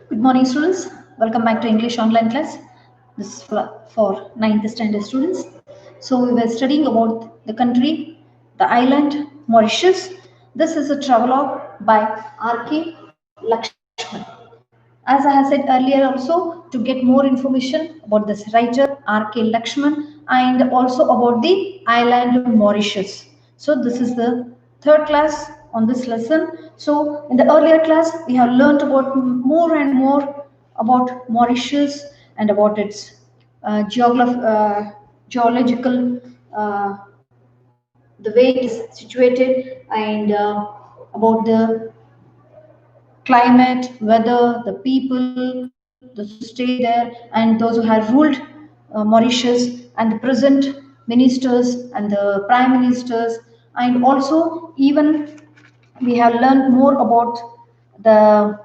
Good morning, students. Welcome back to English online class. This is for 9th standard students. So we were studying about the country, the island, Mauritius. This is a travelogue by R.K. Lakshman. As I have said earlier also, to get more information about this writer, R.K. Lakshman, and also about the island Mauritius. So this is the third class on this lesson. So in the earlier class, we have learned about more and more about Mauritius and about its geological, the way it is situated, and about the climate, weather, the people, those who stay there, and those who have ruled Mauritius, and the present ministers and the prime ministers, and also even we have learned more about the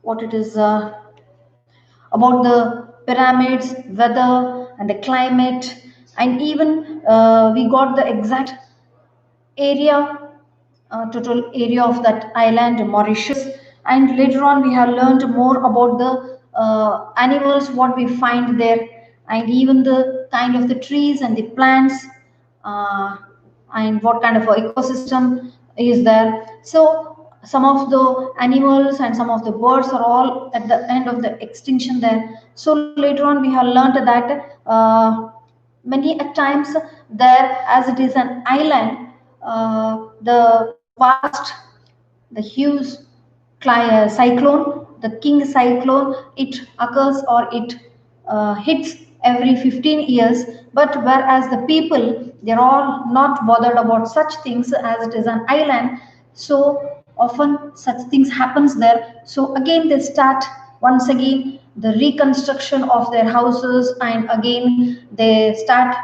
what it is about the pyramids, weather, and the climate, and even we got the exact area, total area of that island, Mauritius. And later on, we have learned more about the animals, what we find there, and even the kind of the trees and the plants, uh, and what kind of ecosystem is there. So some of the animals and some of the birds are all at the end of the extinction there. So later on, we have learned that many a times there, as it is an island, the vast, the huge cyclone, the king cyclone, it occurs or it hits every 15 years. But whereas the people, they're all not bothered about such things, as it is an island. So often such things happens there. So again they start once again the reconstruction of their houses, and again they start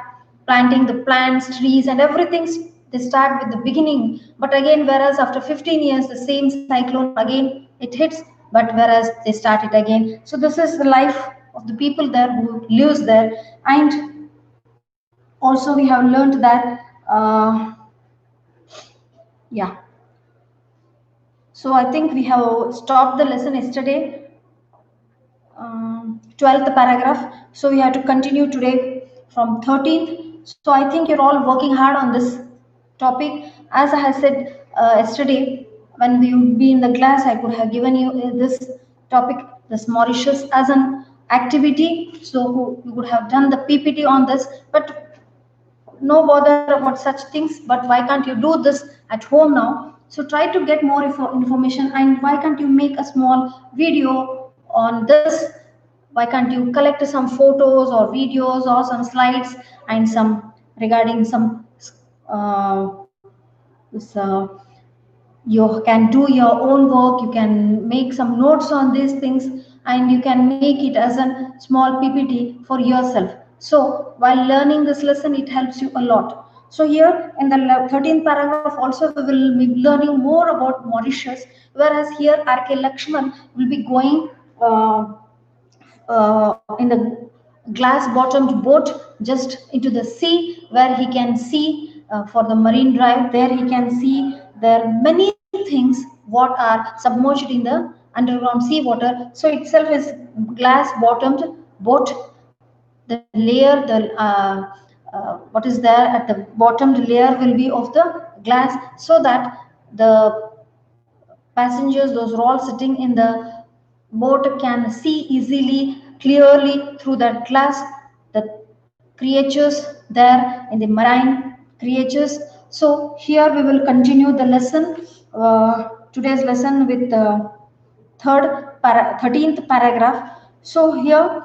planting the plants, trees, and everything. They start with the beginning, but again, whereas after 15 years the same cyclone again it hits, but whereas they start it again. So this is the life of the people there who lives there. And also we have learned that yeah, so I think we have stopped the lesson yesterday, 12th paragraph. So we have to continue today from 13th. So I think you're all working hard on this topic. As I have said yesterday, when we would be in the class, I could have given you this topic, this Mauritius, as an activity. So you would have done the PPT on this, but no bother about such things. But why can't you do this at home now? So try to get more information, and why can't you make a small video on this? Why can't you collect some photos or videos or some slides and some regarding some uh, this, you can do your own work, you can make some notes on these things, and you can make it as a small PPT for yourself. So while learning this lesson, it helps you a lot. So here in the 13th paragraph also we will be learning more about Mauritius, whereas here RK Lakshman will be going in the glass bottomed boat just into the sea, where he can see for the marine drive, there he can see there are many things what are submerged in the underground sea water. So itself is glass bottomed boat. The layer, the what is there at the bottomed layer will be of the glass, so that the passengers, those who are all sitting in the boat, can see easily, clearly through that glass, the creatures there in the marine creatures. So here we will continue the lesson, today's lesson, with the 13th paragraph. So here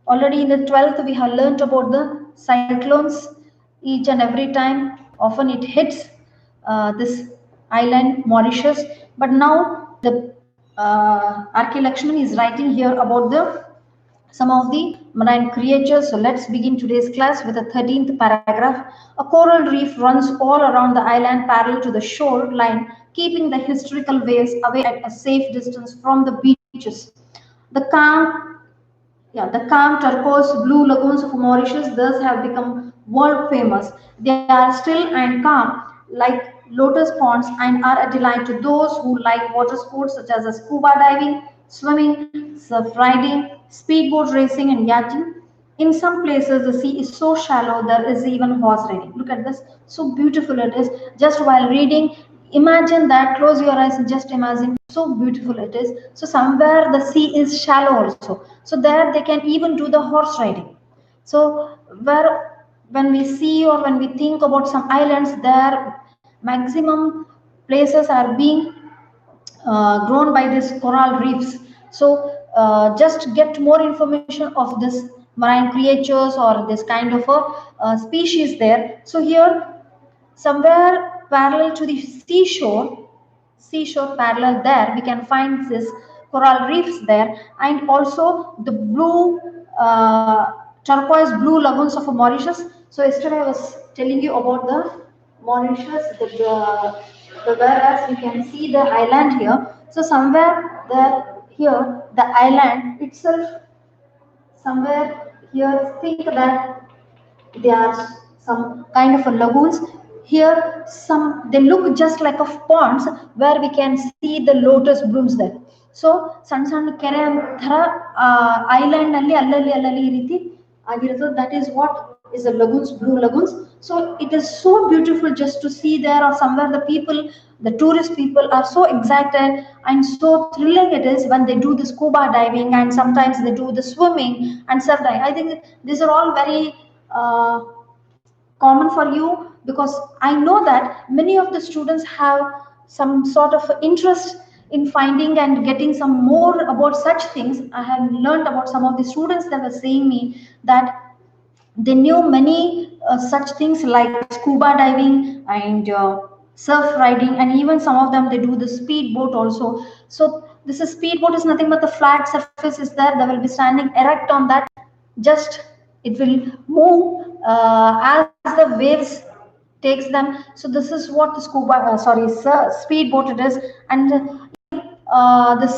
already in the 12th we have learnt about the cyclones. Each and every time often it hits this island Mauritius. But now the RK Lakshman is writing here about the some of the marine creatures. So let's begin today's class with the 13th paragraph. A coral reef runs all around the island parallel to the shore line, keeping the historical waves away at a safe distance from the beaches. The calm the calm turquoise blue lagoons of Mauritius thus have become world famous. They are still and calm, like lotus ponds and are a delight to those who like water sports such as scuba diving, swimming, surf riding, speedboat racing, and yachting. In some places, the sea is so shallow there is even horse riding. Look at this, so beautiful it is. Just while reading, imagine that, close your eyes and just imagine so beautiful it is. So, somewhere the sea is shallow also. So, there they can even do the horse riding. So, where when we see or when we think about some islands, there maximum places are being grown by these coral reefs. So, just get more information of this marine creatures or this kind of a species there. So, here somewhere parallel to the seashore parallel there, we can find this coral reefs there, and also the blue turquoise blue lagoons of Mauritius. So yesterday I was telling you about the Mauritius, the whereas you can see the island here. So somewhere there here the island itself, somewhere here think that there are some kind of a lagoons here. Some they look just like of ponds where we can see the lotus blooms there. So ಸಣ್ಣ ಸಣ್ಣ ಕೆರೆ ಥರ island ನಲ್ಲಿ ಅಲ್ಲಲ್ಲಿ ಅಲ್ಲಲ್ಲಿ ಈ ರೀತಿ ಆಗಿರುತ್ತೆ. That is what is the lagoons, blue lagoons. So it is so beautiful just to see there, or somewhere the people, the tourist people are so excited and so thrilling it is when they do the scuba diving, and sometimes they do the swimming and surf diving. I think these are all very common for you, because I know that many of the students have some sort of interest in finding and getting some more about such things. I have learned about some of the students that were saying me that they knew many such things like scuba diving and surf riding, and even some of them they do the speedboat also. So this is speedboat is nothing but the flat surface is there. They will be standing erect on that. Just it will move as the waves takes them. So this is what the speedboat it is. And this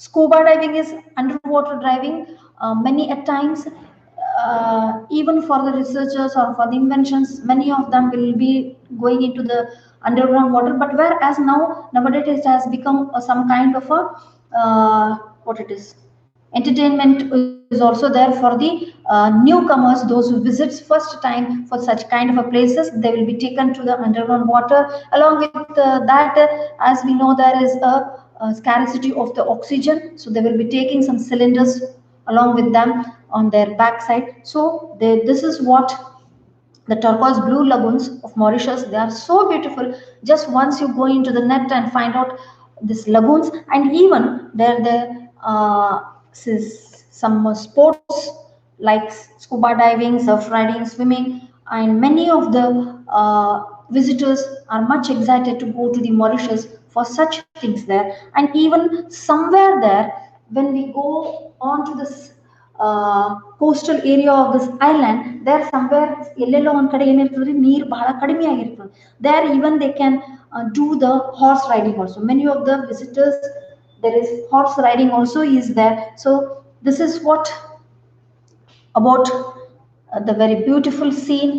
scuba diving is underwater diving. Many at times, even for the researchers or for the inventions, many of them will be going into the underground water. But whereas nowadays it has become some kind of a what it is, entertainment is also there for the newcomers, those who visits first time for such kind of a places. They will be taken to the underground water. Along with that, as we know, there is a scarcity of the oxygen, so they will be taking some cylinders along with them on their backside. So this is what the turquoise blue lagoons of Mauritius, they are so beautiful. Just once you go into the net and find out these lagoons, and even there some sports like scuba diving, surf riding, swimming, and many of the visitors are much excited to go to the Mauritius for such things there. And even somewhere there, when we go on to this coastal area of this island, there somewhere ಎಲ್ಲೆಲ್ಲೋ ಒಂದ್ ಕಡೆ ಏನಿರ್ತದೆ ನೀರು ಬಹಳ ಕಡಿಮೆ ಆಗಿರ್ತದೆ. There even they can do the horse riding also. Many of the visitors, there is horse riding also is there. So this is what about the very beautiful scene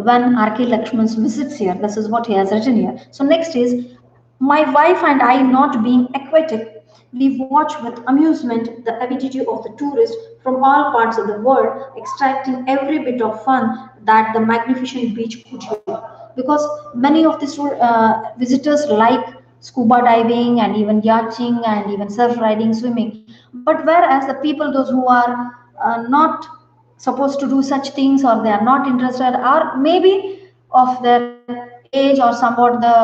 when R.K. Lakshman visits here. This is what he has written here. So next is, my wife and I, not being aquatic, we watch with amusement the avidity of the tourists from all parts of the world, extracting every bit of fun that the magnificent beach could yield. Because many of the visitors like scuba diving and even yachting and even surf riding, swimming. But whereas the people, those who are not supposed to do such things, or they are not interested, or maybe of their age or somewhat the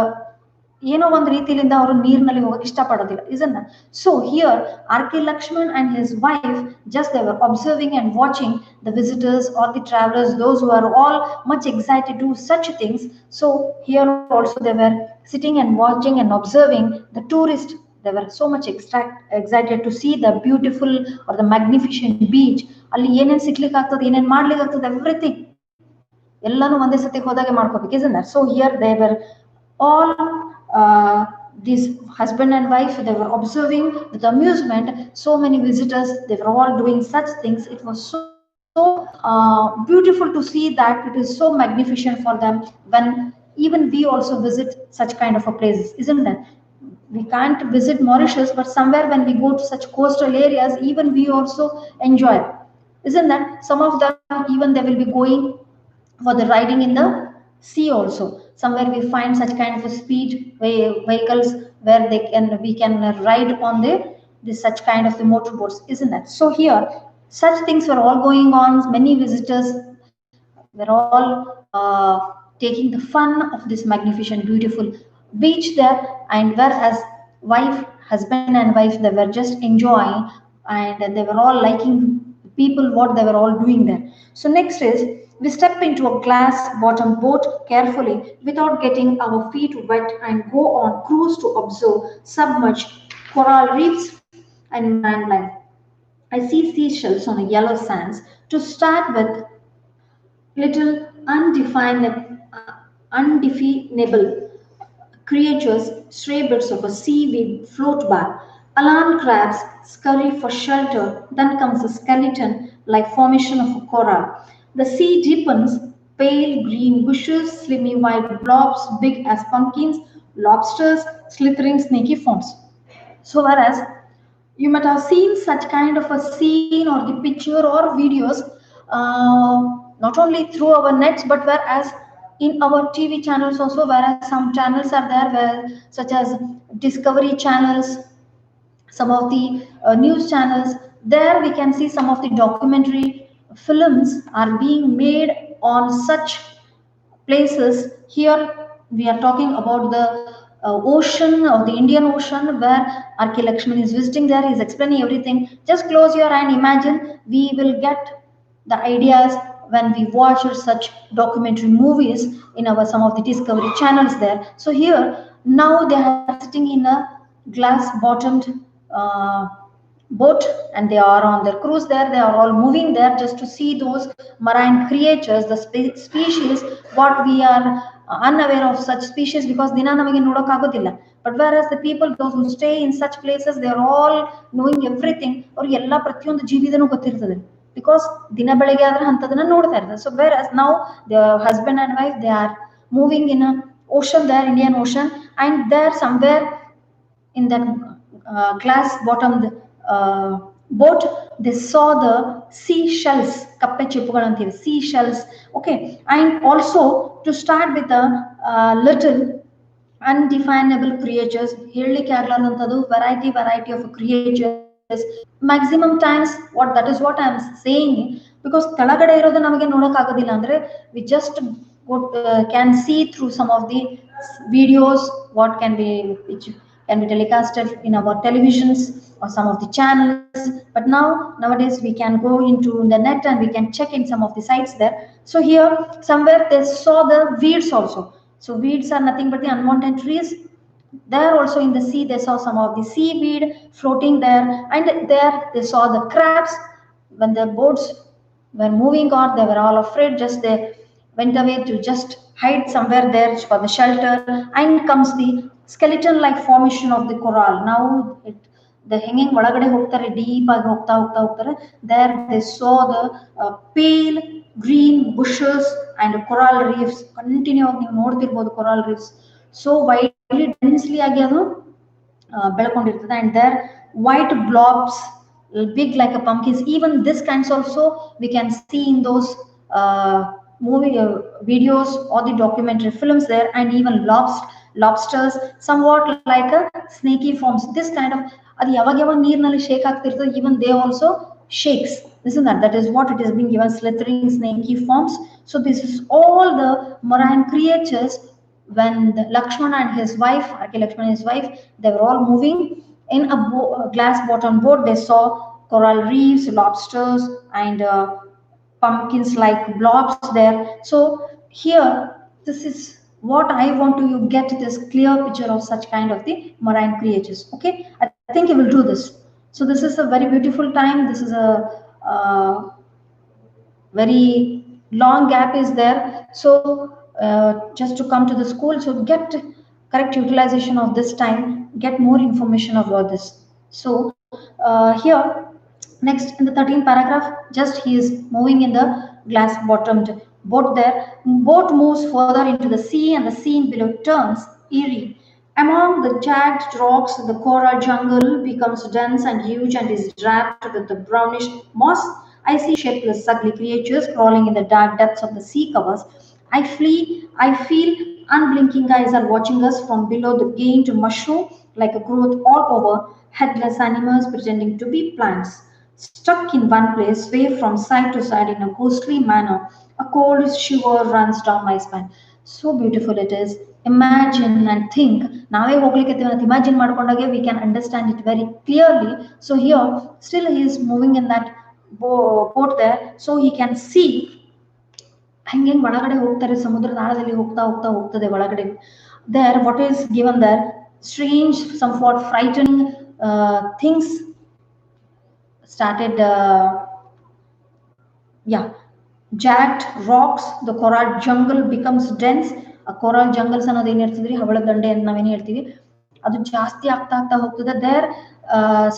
ಏನೋ ಒಂದು ರೀತಿಯಿಂದ ಅವರು ನೀರಿನಲ್ಲಿ ಹೋಗಕ್ಕೆ ಇಷ್ಟಪಡೋದಿಲ್ಲ, isn't that? So here R.K. Lakshman and his wife, just they were observing and watching the visitors or the travelers, those who are all much excited to do such things. So here also they were sitting and watching and observing the tourists. They were so much excited to see the beautiful or the magnificent beach. ಅಲ್ಲಿ ಏನೇನ್ ಸಿಕ್ಲಿಕ್ಕೆ ಆಗ್ತದೆ, ಏನೇನ್ ಮಾಡ್ಲಿಕ್ಕೆ ಆಗ್ತದೆ, everything ಎಲ್ಲಾನು ಒಂದೇ ಸತಿ ಹೋದಾಗೆ ಮಾಡ್ಕೋಬೇಕು, isn't that? So here they were all this husband and wife, they were observing with amusement so many visitors. They were all doing such things. It was so beautiful to see that. It is so magnificent for them when even we also visit such kind of a places, isn't that? We can't visit Mauritius, but somewhere when we go to such coastal areas, even we also enjoy, isn't that? Some of them even they will be going for the riding in the sea also. Somewhere we find such kind of a speed vehicles where we can ride on the such kind of the motorboats, isn't that? So here such things were all going on. Many visitors were all taking the fun of this magnificent, beautiful beach there, and whereas husband and wife, they were just enjoying, and they were all liking people what they were all doing there. So next is we step into a glass bottom boat carefully without getting our feet wet and go on cruise to observe submerged coral reefs and marine life. I see seashells on the yellow sands. To start with, little undefinable creatures, stray bits of a seaweed float by. Alarm crabs scurry for shelter. Then comes a skeleton like formation of a coral. The sea deepens, pale green bushes, slimy white blobs, big as pumpkins, lobsters, slithering snaky forms. So whereas you might have seen such kind of a scene or the picture or videos, not only through our nets, but whereas in our TV channels also, whereas some channels are there where such as Discovery channels, some of the news channels, there we can see some of the documentary films are being made on such places. Here we are talking about the ocean of the Indian Ocean, where R.K. Lakshman is visiting there. He's explaining everything. Just close your eye and imagine. We will get the ideas when we watch such documentary movies in our some of the Discovery channels there. So here now they are sitting in a glass bottomed uh, boat, and they are on their cruise there. They are all moving there just to see those marine creatures, the species what we are unaware of such species, because ದಿನ ನಮಗೆ ನೋಡೋಕೆ ಆಗೋದಿಲ್ಲ. But whereas the people those who stay in such places, they are all knowing everything. ಅವ್ರಿಗೆ ಎಲ್ಲ ಪ್ರತಿಯೊಂದು ಜೀವಿದನೂ ಗೊತ್ತಿರ್ತದೆ, because ದಿನ ಬೆಳಗ್ಗೆ ಆದ್ರೆ ಅಂತದನ್ನ ನೋಡ್ತಾ ಇರ್ತಾರೆ. So whereas now the husband and wife, they are moving in a ocean there, Indian Ocean, and there somewhere in that glass bottomed boat, they saw the seashells, kappe chippugal antive, seashells. Okay, and also to start with a little undefinable creatures, ಹೇಳಲಿಕ್ಕೆ ಆಗಲಾರದಂಥದ್ದು variety of creatures. Maximum times what that is what I am saying, because ಕೆಳಗಡೆ ಇರೋದು ನಮಗೆ ನೋಡಕ್ ಆಗೋದಿಲ್ಲ ಅಂದ್ರೆ we just can see through some of the videos what can be, which can be telecasted in our televisions or some of the channels. But nowadays we can go into the net and we can check in some of the sites there. So here somewhere they saw the weeds also. So weeds are nothing but the unwanted trees. There also in the sea, they saw some of the seaweed floating there, and there they saw the crabs. When the boats were moving on, they were all afraid. Just they went away to just hide somewhere there for the shelter. And comes the skeleton-like formation of the coral. Now the hanging ಒಳಗಡೆ ಹೋಗ್ತಾರೆ, deep ಆಗಿ ಹೋಗ್ತಾರೆ. There they saw the pale green bushes and coral reefs. Continue ಆಗಿ ನೀವು ನೋಡ್ತಿರ್ಬೋದು coral reefs. So widely densely ಆಗಿ ಅದು ಬೆಳ್ಕೊಂಡಿರ್ತದೆ, and there white blobs big like a pumpkins. Even this kinds also we can see in those uh, movie videos or the documentary films there, and even lobsters somewhat like a snaky forms. This kind of ಅದು ಯಾವಾಗ ಯಾವಾಗ ನೀರಿನಲ್ಲಿ shake ಆಗ್ತಿರ್ತದೆ, even they also shakes, isn't that? That is what it is being given, slithering snaky forms. So this is all the marine creatures. When the Lakshmana and his wife, R.K. Lakshmana and his wife, they were all moving in a glass bottom boat. They saw coral reefs, lobsters, and pumpkins like blobs there. So here this is what I want to you get this clear picture of such kind of the marine creatures. Okay, I think you will do this. So this is a very beautiful time. This is a very long gap is there. So just to come to the school, so get correct utilization of this time, get more information about this. So here next in the 13th paragraph, just he is moving in the glass bottomed boat there. Boat moves further into the sea, and the scene below turns eerie. Among the jagged rocks, the coral jungle becomes dense and huge and is draped with the brownish moss. I see shapeless, ugly creatures crawling in the dark depths of the sea covers. I flee. I feel unblinking eyes are watching us from below the gained mushroom like a growth all over, headless animals pretending to be plants. Stuck in one place, sway from side to side in a ghostly manner. A cold shiver runs down my spine. So beautiful it is. Imagine and think. ನಾವೇ ಹೋಗ್ಲಿಕ್ಕೆ imagine ಮಾಡ್ಕೊಂಡಾಗೆ we can understand it very clearly. So here, still he is moving in that boat there, so he can see ಹಂಗೆ ಒಳಗಡೆ ಹೋಗ್ತಾರೆ ಸಮುದ್ರದ ಆಳದಲ್ಲಿ ಹೋಗ್ತಾ ಹೋಗ್ತಾ ಹೋಗ್ತದೆ ಒಳಗಡೆ. There what is given there, strange somewhat frightening things started, yeah, jagged rocks, the coral jungle becomes dense. A coral jungles ಅನ್ನೋದು ಏನು ಹೇಳ್ತಿದ್ರಿ, ಹವಳ ದಂಡೆ ಅಂತ ನಾವೇನು ಹೇಳ್ತೀವಿ, ಅದು ಜಾಸ್ತಿ ಆಗ್ತಾ ಆಗ್ತಾ ಹೋಗ್ತದೆ. ದೇರ್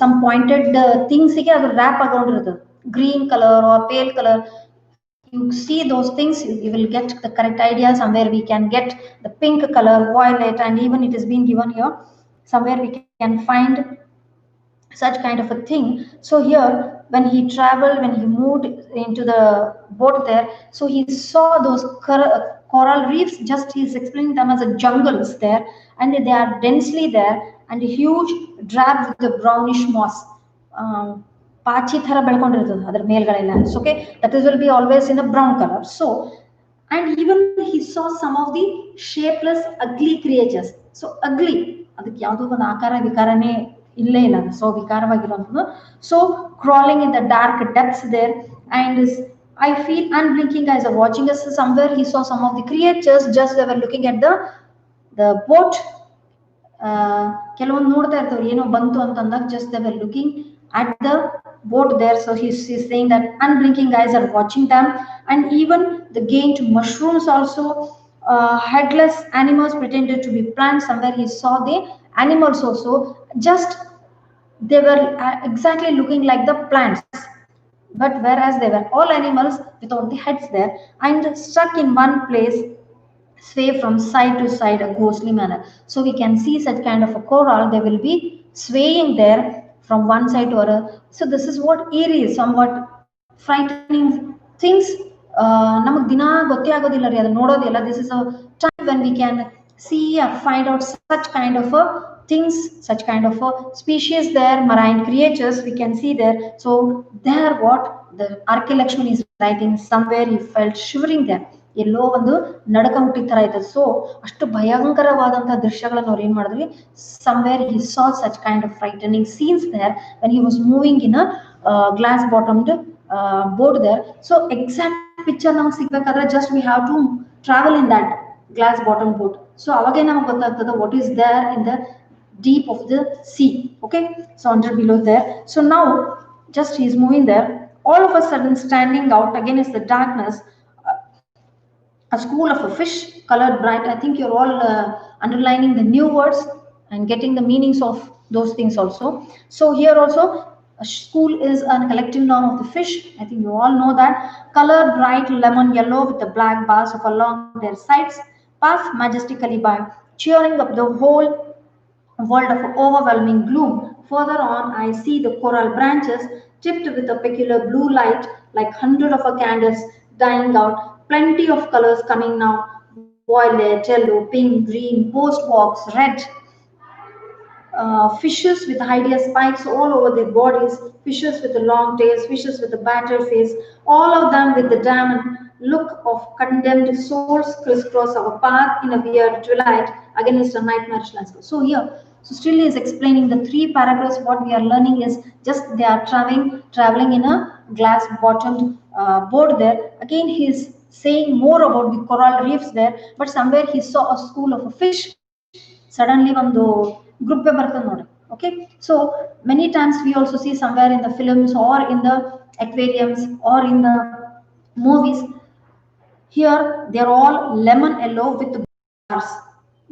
ಸಮ್ ಪಾಯಿಂಟೆಡ್ ಥಿಂಗ್ಸಿಗೆ ಅದು ರ್ಯಾಪ್ ಆಗೊಂಡಿರ್ತದೆ, green colour or pale colour. You see those things, you will get the correct idea. Somewhere we can get the pink color, violet, and even it has been given here. Somewhere we can find such kind of a thing. So here, when he traveled, when he moved into the boat there, so he saw those coral reefs. Just he is explaining them as a jungles there, and they are densely there and huge, drab with the brownish moss. ಪಾಚಿ ಥರ ಬೆಳ್ಕೊಂಡಿರ್ತದೆ ಅದರ ಮೇಲ್ಗಡೆಲ್ಲ. Okay, that is will be always in a brown colour. So and even he saw some of the shapeless ugly creatures. So ugly, ಅದಕ್ಕೆ ಯಾವುದೋ ಒಂದು ಆಕಾರ ವಿಕಾರನೇ ಇಲ್ಲೇ ಇಲ್ಲ, ಸೊ ವಿಕಾರವಾಗಿರುವಂಥದ್ದು. So crawling in the dark depths there, and I feel unblinking eyes are watching us. Somewhere he saw some of the creatures, just they were looking at the boat. ಕೆಲವೊಂದು ನೋಡ್ತಾ ಇರ್ತವ್ರು ಏನೋ ಬಂತು ಅಂತಂದಾಗ just they were looking at the boat there. So he's saying that unblinking eyes are watching them. And even the gained mushrooms also, headless animals pretended to be plants. Somewhere he saw the animals also, just they were exactly looking like the plants, but whereas they were all animals without the heads there, and stuck in one place, sway from side to side a ghostly manner. So we can see such kind of a coral, they will be swaying there from one side to other. So this is what eerie is, somewhat frightening things. ನಮಗೆ ದಿನ ಗೊತ್ತೇ ಆಗೋದಿಲ್ಲ ರೀ, ಅದು ನೋಡೋದಿಲ್ಲ. This is a time when we can see or find out such kind of things, such kind of species there, marine creatures we can see there. So there what the RK Lakshman is writing, somewhere he felt shivering there, ಎಲ್ಲೋ ಒಂದು ನಡಕ ಹುಟ್ಟಿದ ತರ ಆಯ್ತದೆ. So ಅಷ್ಟು ಭಯಂಕರವಾದಂತಹ ದೃಶ್ಯಗಳನ್ನು ಅವ್ರು ಏನ್ ಮಾಡಿದ್ರಿ, somewhere he saw such kind of frightening scenes there when he was moving in a glass bottomed boat there. So exact picture ನಮಗೆ ಸಿಗ್ಬೇಕಾದ್ರೆ just we have to travel in that glass bottom boat. So ಅವಾಗೆ ನಮಗೆ ಗೊತ್ತಾಗ್ತದೆ what is there in the deep of the sea. Okay, so under below there. So now just he is moving there. All of a sudden, standing out again is the darkness, a school of a fish colored bright. I think you're all underlining the new words and getting the meanings of those things also. So here also, a school is a collective noun of the fish. I think you all know that. Colored bright lemon yellow with the black bars of along their sides, pass majestically by, cheering up the whole world of overwhelming gloom. Further on, I see the coral branches tipped with a peculiar blue light, like hundred of candles dying out. Plenty of colors coming now: violet, yellow, pink, green, post box, red. Fishes with hideous spikes all over their bodies, fishes with the long tails, fishes with the battered face, all of them with the damned look of condemned souls crisscross our path in a weird twilight against a nightmarish landscape. So here, so still he is explaining the three paragraphs. What we are learning is just they are traveling in a glass bottomed boat there. Again he is saying more about the coral reefs there, but somewhere he saw a school of a fish. Suddenly ಒಂದು group ಬರ್ತದೆ ನೋಡಿ. Okay, so many times we also see somewhere in the films or in the aquariums or in the movies. Here they are all lemon yellow with bars.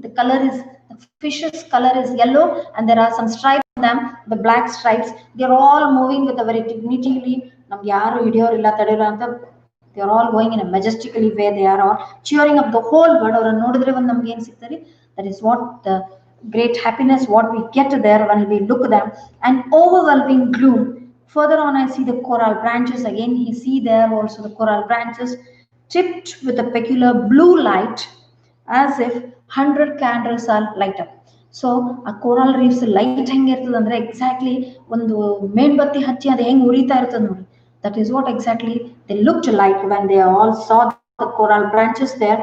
The color is, the fish's color is yellow, and there are some stripes on them, the black stripes. They are all moving with a very dignity. ನಮ್ಗೆ ಯಾರು ಹಿಡಿಯೋರಿಲ್ಲ ತಡೆಯೋಲ್ಲ ಅಂತ They are all going in a majestically way. They are all cheering up the whole world. Or ನೋಡಿದ್ರೆ ಒಂದು ನಮ್ಗೆ ಏನು ಸಿಗ್ತದೆ, that is what the great happiness what we get there when we look at them. And overwhelming gloom. Further on, I see the coral branches again. You see there also the coral branches tipped with a peculiar blue light, as if 100 candles are light up. So ಆ coral reefs light ಹೆಂಗೆ ಇರ್ತದೆ ಅಂದ್ರೆ exactly ಒಂದು ಮೇಣಬತ್ತಿ ಹಚ್ಚಿ ಅದು ಹೆಂಗೆ ಉರಿತಾ ಇರ್ತದೆ ನೋಡಿ. That is what exactly they looked like when they all saw the coral branches there.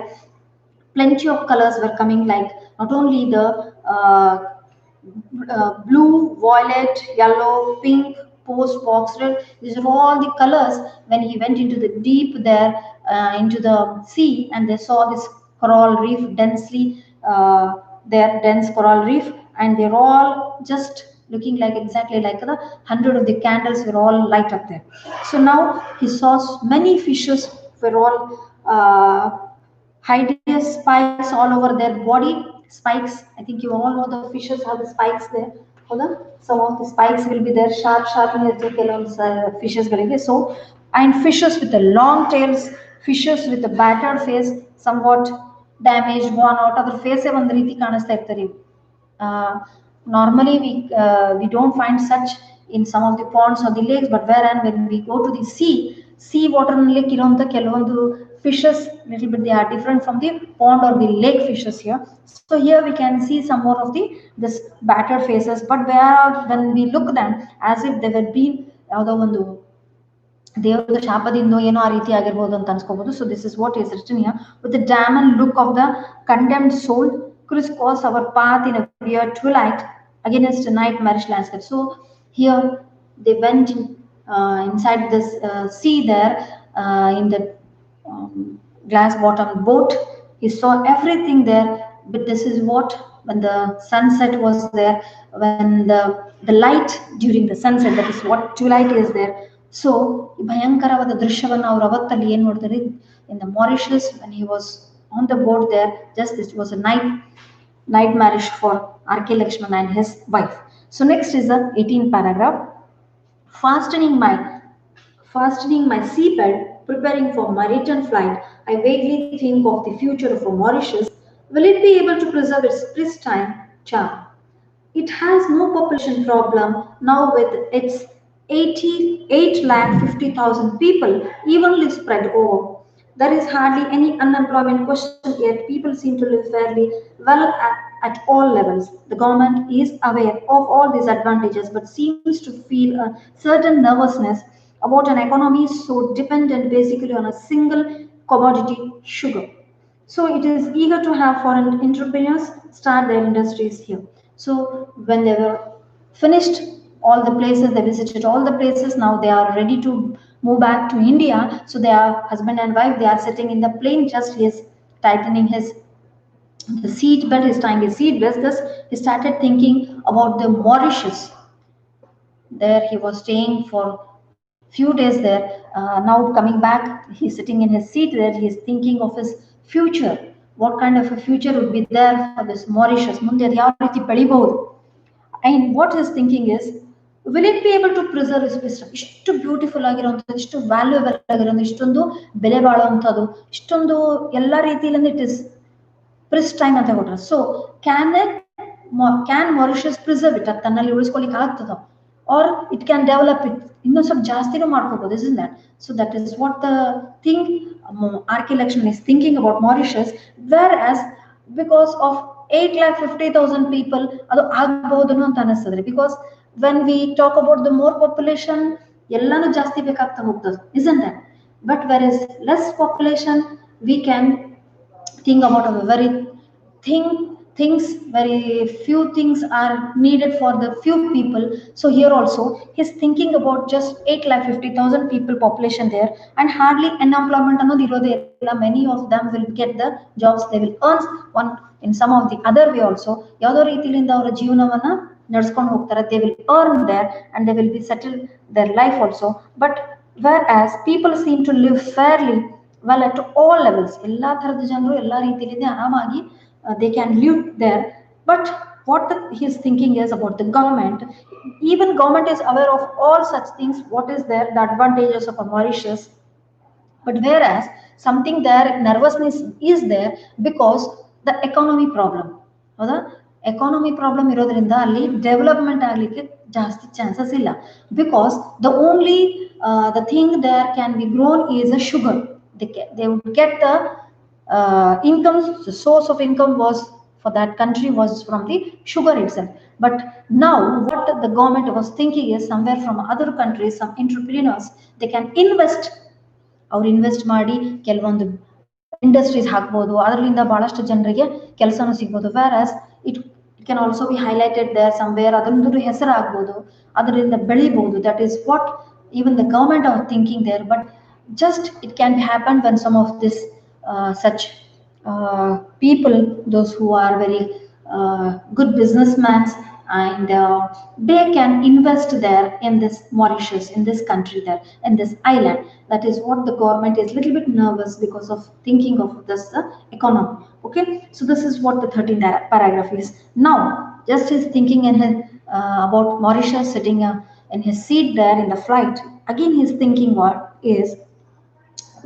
Plenty of colors were coming, like not only the uh, blue, violet, yellow, pink, post box red. These are all the colors when he went into the deep there, into the sea, and they saw this coral reef densely, their dense coral reef, and they're all just looking like exactly like the 100 of the candles were all light up there. So now he saw many fishes were all hideous spikes all over their body. Spikes, I think you all know the fishes have the spikes there. Hold on. Some of the spikes will be there, sharp fishes. So, and fishes with the long tails, fishes with a battered face, somewhat damaged, worn out. Other face ಒಂದು ರೀತಿ ಕಾಣಿಸ್ತಾ ಇರ್ತಾರೆ. Normally we don't find such in some of the ponds or the lakes, but whereas when we go to the sea water ನಲ್ಲಿ ಕೆಲವೊಂದು fishes little bit they are different from the pond or the lake fishes here. So here we can see some more of the this battered faces, but when we look them as if they were been ಯಾವುದೋ ಒಂದು ದೇವರದ ಶಾಪದಿಂದ ಏನೋ ಆ ರೀತಿ ಆಗಿರ್ಬೋದು ಅಂತ ಅನ್ಸ್ಕೋಬಹುದು. So this is what is written here. With the damned look of the condemned soul crisscross our path in a weird twilight against a nightmarish landscape. So here they went inside this sea there, in the glass bottom boat. He saw everything there, but this is what when the sunset was there, when the light during the sunset, that is what twilight is there. So ಭಯಂಕರವಾದ ದೃಶ್ಯವನ್ನು ಅವರು ಅವತ್ತಲ್ಲಿ ಏನು ನೋಡ್ತಾರೆ in the Mauritius when he was on the boat there. Just this was a nightmarish for R.K. Lakshman and his wife. So next is the 18th paragraph. Fastening my seatbelt, preparing for my return flight, I vaguely think of the future of Mauritius. Will it be able to preserve its pristine charm? It has no population problem now with its 88,50,000 people evenly spread over. There is hardly any unemployment question, yet people seem to live fairly well at all levels. The government is aware of all these advantages but seems to feel a certain nervousness about an economy so dependent basically on a single commodity, sugar. So it is eager to have foreign entrepreneurs start their industries here. So when they were finished all the places, they visited all the places, now they are ready to move back to India. So they are husband and wife, they are sitting in the plane, just he is tightening the seat belt, is tying his seat belt. Thus he started thinking about the Mauritius. There he was staying for few days there. Now coming back, he's sitting in his seat there, he is thinking of his future. What kind of a future would be there for this Mauritius? ಮುಂದೆ ಅದು ಯಾವ ರೀತಿ ಬೆಳಿಬಹುದು? And what he's thinking is, will it be able to preserve its wisdom? ಇಷ್ಟು beautiful ಆಗಿರುವಂಥದ್ದು, ಇಷ್ಟು valuable ಆಗಿರೋದು, ಇಷ್ಟೊಂದು ಬೆಲೆ ಬಾಳುವಂಥದ್ದು, ಇಷ್ಟೊಂದು ಎಲ್ಲ ರೀತಿಯಲ್ಲಿ ಇಟ್ ಇಸ್ pristine ಅಂತ ಕೊಟ್ರೆ. So can Mauritius preserve it? ಅದು ತನ್ನಲ್ಲಿ ಉಳಿಸ್ಕೊಳ್ಳಿಕ್ಕೆ ಆಗ್ತದ? Or it can develop it ಇನ್ನೊಂದು ಸ್ವಲ್ಪ ಜಾಸ್ತಿನೂ ಮಾಡ್ಕೋಬಹುದು, isn't that? So that is what the thing R.K. Lakshman is thinking about Mauritius. Whereas because of 8,50,000 people ಅದು ಆಗಬಹುದು ಅಂತ ಅನಿಸ್ತದ್ರಿ. Because when we talk about the more population, ಎಲ್ಲಾನು ಜಾಸ್ತಿ ಬೇಕಾಗ್ತಾ ಹೋಗ್ತದೆ, isn't that? But whereas less population, we can think about a very very few things are needed for the few people. So here also he's thinking about just 8,50,000 people population there, and hardly unemployment ಅನ್ನೋದು ಇರೋದೇ ಇಲ್ಲ. Many of them will get the jobs, they will earn one in some of the other way also. ಯಾವುದೋ ರೀತಿಯಿಂದ ಅವರ ಜೀವನವನ್ನ ನಡೆಸ್ಕೊಂಡು ಹೋಗ್ತಾರೆ, they will earn there and they will be settled their life also. But whereas people seem to live fairly well at all levels, ಎಲ್ಲಾ ತರದ ಜನರು ಎಲ್ಲಾ ರೀತಿಯಿಂದ ಆರಾಮಾಗಿ they can live there. But what he's thinking is about the government. Even government is aware of all such things. What is there, the advantages of a Mauritius? But whereas something there nervousness is there because the economy problem, ಹೌದಾ economy problem ಇರೋದ್ರಿಂದ ಅಲ್ಲಿ development ಆಗಲಿಕ್ಕೆ ಜಾಸ್ತಿ chances ಇಲ್ಲ because the only the thing there can be grown is a sugar they would get the income. The source of income was for that country was from the sugar itself. But now what the government was thinking is somewhere from other countries some entrepreneurs they can invest. ಅವ್ರು invest ಮಾಡಿ ಕೆಲವೊಂದು industries ಹಾಕ್ಬೋದು, ಅದರಿಂದ ಬಹಳಷ್ಟು ಜನರಿಗೆ ಕೆಲಸನೂ ಸಿಗ್ಬೋದು. Whereas it can also be highlighted there somewhere, ಅದೊಂದು ಹೆಸರು ಆಗ್ಬೋದು, ಅದರಿಂದ ಬೆಳಿಬಹುದು. That is what even the government are thinking there. But just it can happen when some of this such people, those who are very good businessmen, and they can invest there in this Mauritius, in this country there, in this island. That is what the government is little bit nervous because of thinking of this economy. Okay, so this is what the 13th paragraph is. Now just is thinking in his, about Mauritius sitting in his seat there in the flight. Again he is thinking what is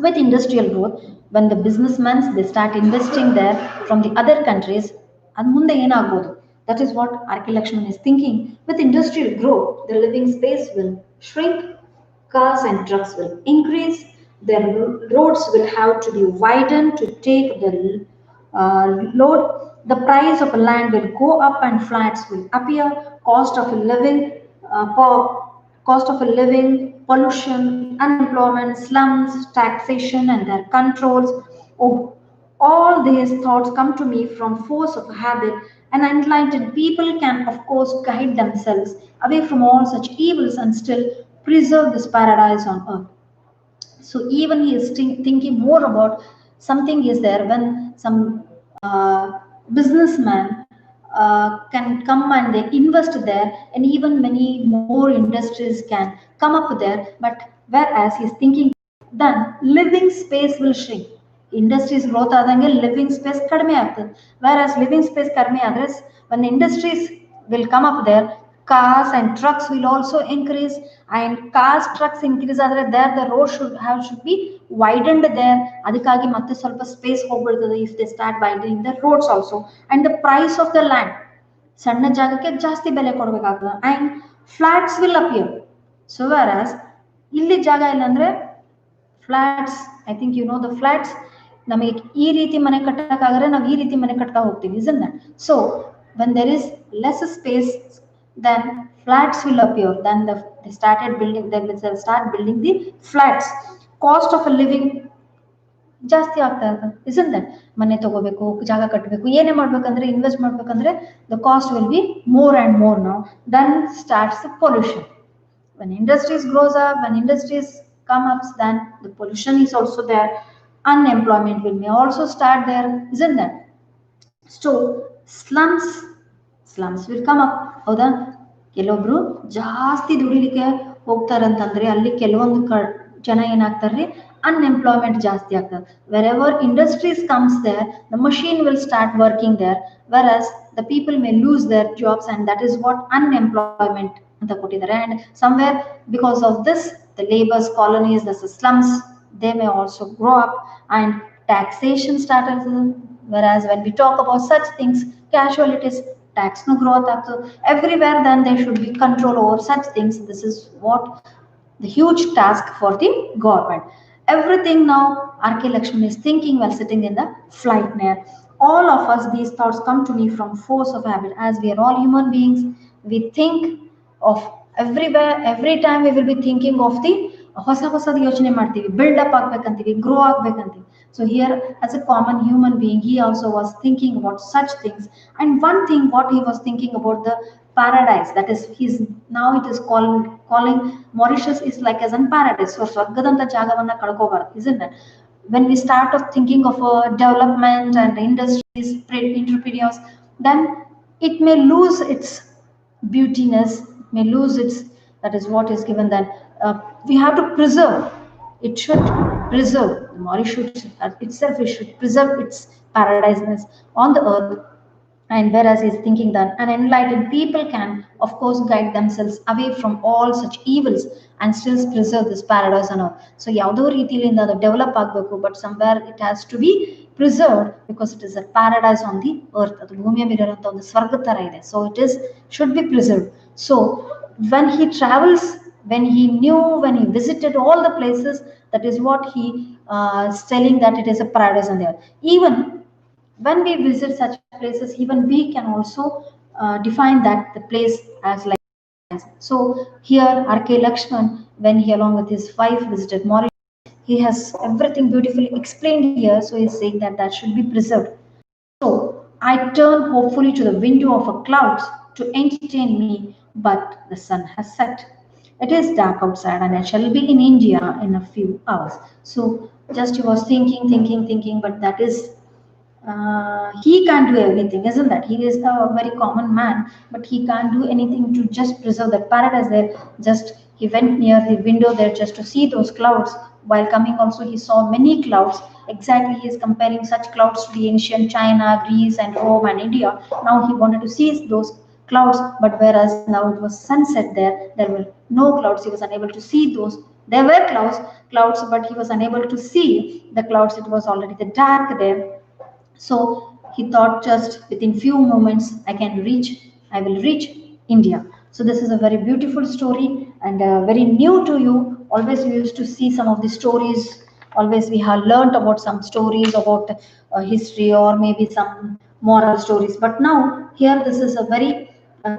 with industrial growth, when the businessmen they start investing there from the other countries, and munde enagbodu. That is what RK Lakshman is thinking. With industrial growth the living space will shrink, cars and trucks will increase, their roads will have to be widened to take the load, the price of land will go up and flats will appear, cost of a living, cost of a living, pollution, unemployment, slums, taxation, and their controls. Oh, all these thoughts come to me from force of habit, and enlightened people can, of course, guide themselves away from all such evils and still preserve this paradise on earth. So even he is thinking more about something is there when some businessman can come and they invest there, and even many more industries can come up there. But whereas he's thinking then living space will shrink. Industries growth ಆದಂಗೆ living space ಕಡಿಮೆ ಆಗ್ತದೆ. Whereas living space ಕಡಿಮೆ ಆದ್ರೆ when industries will come up there, cars and trucks will also increase, and cars trucks increase ಆದರೆ there the road should be widened there. ಅದಕ್ಕಾಗಿ ಮತ್ತೆ ಸ್ವಲ್ಪ space ಹೋಗ್ಬಿಡ್ತದೆ if they start widening the roads also. And the price of the land, ಸಣ್ಣ ಜಾಗಕ್ಕೆ ಜಾಸ್ತಿ ಬೆಲೆ ಕೊಡಬೇಕಾಗ್ತದೆ, and flats will appear. So whereas ಇಲ್ಲಿ ಜಾಗ ಇಲ್ಲ ಅಂದ್ರೆ flats, I think you know the flats, ನಮಗೆ ಈ ರೀತಿ ಮನೆ ಕಟ್ಟಕ್ಕಾಗರೆ ನಾವು ಈ ರೀತಿ ಮನೆ ಕಟ್ತಾ ಹೋಗ್ತೀವಿ, isn't that? So when there is less space, then flats will appear. Then they started building, they will start building the flats. Cost of a living ಜಾಸ್ತಿ ಆಗ್ತಾ ಇರ್ತದೆ, isn't that? ಮನೆ ತಗೋಬೇಕು, ಜಾಗ ಕಟ್ಟಬೇಕು, ಏನೇ ಮಾಡ್ಬೇಕಂದ್ರೆ ಇನ್ವೆಸ್ಟ್ ಮಾಡ್ಬೇಕಂದ್ರೆ the cost will be more and more now. Then starts the pollution. When industries grows up, when industries come up, then the pollution is also there. Unemployment will may also start there, isn't that? So slums will come up. ಹೌದಾ, ಕೆಲವೊಬ್ರು ಜಾಸ್ತಿ ದುಡಿಲಿಕ್ಕೆ ಹೋಗ್ತಾರಂತಂದ್ರೆ ಅಲ್ಲಿ ಕೆಲವೊಂದು ಜನ ಏನಾಗ್ತಾರ್ರಿ, unemployment ಜಾಸ್ತಿ ಆಗ್ತದೆ. Wherever industries comes there, the machine will start working there, whereas the people may lose their jobs, and that is what unemployment ಅಂತ ಕೊಟ್ಟಿದ್ದಾರೆ. And somewhere because of this the labor's colonies, the slums, they may also grow up, and taxation started. Whereas when we talk about such things, casualties, tax no growth up to everywhere, then there should be control over such things. This is what the huge task for the government. Everything now RK Lakshman is thinking while sitting in the flight near. All of us, these thoughts come to me from force of habit. As we are all human beings, we think of everywhere, every time we will be thinking of the ಹೊಸದ ಯೋಚನೆ ಮಾಡ್ತೀವಿ, build up ಆಗ್ಬೇಕಂತೀವಿ, grow ಆಗ್ಬೇಕಂತೀವಿ. So here as a common human being, he also was thinking about such things. And one thing what he was thinking about the paradise, that is he's now it is calling Mauritius is like as an paradise. So ಸ್ವರ್ಗದಂತ ಜಾಗವನ್ನ ಕಳ್ಕೋಬಾರ್ದು, isn't it? When we start of thinking of development and industries, entrepreneurs, then it may lose its beautiness, may lose its, that is what is given. Then we have to preserve, it should preserve Mauritius itself, it should preserve its paradiseness on the earth. And whereas he's thinking that an enlightened people can, of course, guide themselves away from all such evils and still preserve this paradise on earth. So ಯಾವುದೋ ರೀತಿಯಿಂದ ಅದು develop ಆಗಬೇಕು, but somewhere it has to be preserved because it is a paradise on the earth. ಅದು ಭೂಮಿಯ ಮೇಲೆ ಇರುವಂತಹ ಒಂದು ಸ್ವರ್ಗ ತರ ಇದೆ. So it is should be preserved. So when he travels, when he knew, when he visited all the places, that is what he is telling, that it is a paradise on the earth. Even when we visit such places, even we can also define that the place as like. So here RK Lakshman, when he along with his wife visited Mauritius, he has everything beautifully explained here, so he's saying that that should be preserved. So I turn hopefully to the window of a clouds to entertain me, but the sun has set. It is dark outside and I shall be in India in a few hours. So just he was thinking, but that is he can't do anything, isn't that? He is a very common man, but he can't do anything to just preserve that paradise there. Just he went near the window there just to see those clouds. While coming, also he saw many clouds. Exactly, he is comparing such clouds to the ancient China, Greece, and Rome and India. Now he wanted to see those clouds, but whereas now it was sunset there were no clouds. He was unable to see those. There were clouds, but he was unable to see the clouds. It was already the dark there. So he thought, just within few moments I will reach India. So this is a very beautiful story and very new to you. Always we used to see some of the stories. Always we have learnt about some stories about history or maybe some moral stories. But now here this is a very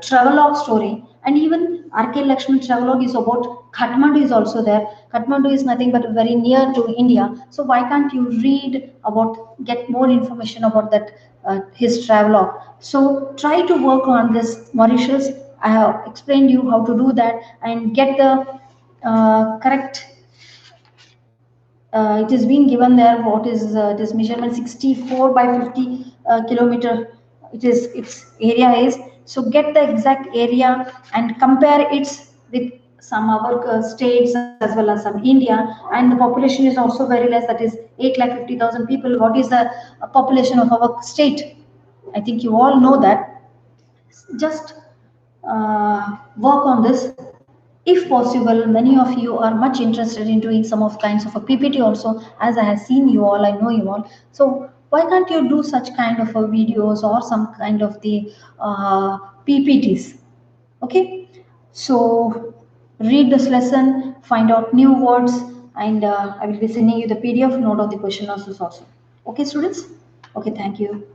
travelogue story, and even RK Lakshman travelogue is about Kathmandu is also there. Kathmandu is nothing but very near to India. So why can't you read about, get more information about that his travelogue? So try to work on this Mauritius. I have explained you how to do that and get the correct it is being given there what is this measurement 64 by 50 kilometer it is its area is. So get the exact area and compare it with some other states as well as some India, and the population is also very less, that is 8,50,000 people. What is the population of our state? I think you all know that. Just work on this if possible. Many of you are much interested in doing some of kinds of a PPT also, as I have seen you all, I know you all. So why can't you do such kind of a videos or some kind of the PPTs? Okay, so read this lesson, find out new words, and I will be sending you the PDF note of the question answers also. Okay students, okay, thank you.